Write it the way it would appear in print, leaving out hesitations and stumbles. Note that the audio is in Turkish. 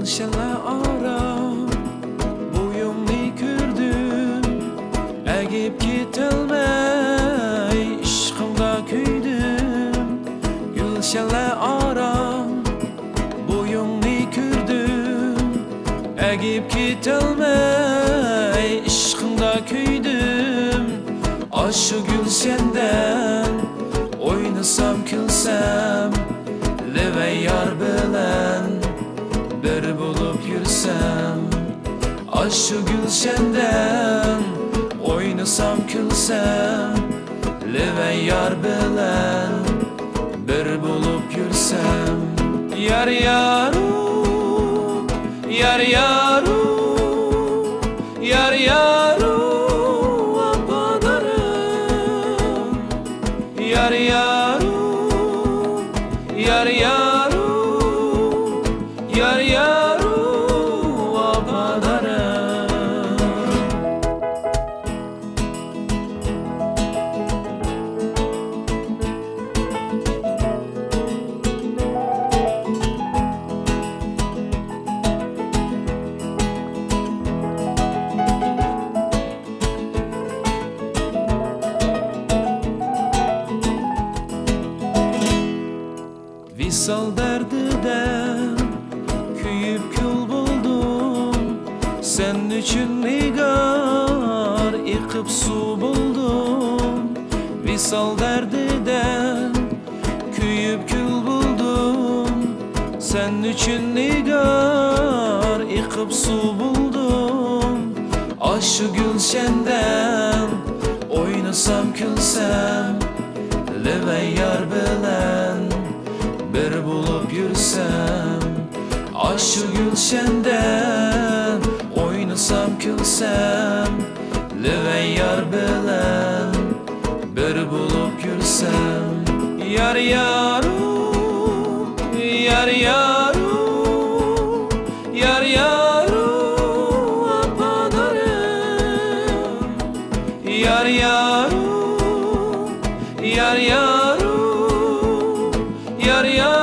gülşenle aram buyumni kürdüm egip gitelmey işkımda küydüm gülşenle aram buyumni kürdüm egip gitelmey işkımda küydüm aşı gülşenden oynasam külsem leve yar bilen bir bulup yürsem aşı gülşenden oynasam külsem leve yar bilen bir bulup yürsem yar yaru yar yaru yar yaru apadarım yar yaru yar yaru yar yaru apadarım Visal derdiden küyüp kül buldum sen üçün nigar yıkıp su buldum Visal derdiden küyüp kül buldum sen üçün nigar yıkıp su buldum aşı gülşenden oynasam külsem leve yar bilen bir bulup yürsem aşı gülşenden oynasam külsem leve yar bilen bir bulup yürsem yar yaru yar yaru yar yaru apadarım yar yaru yar yaru yar yaru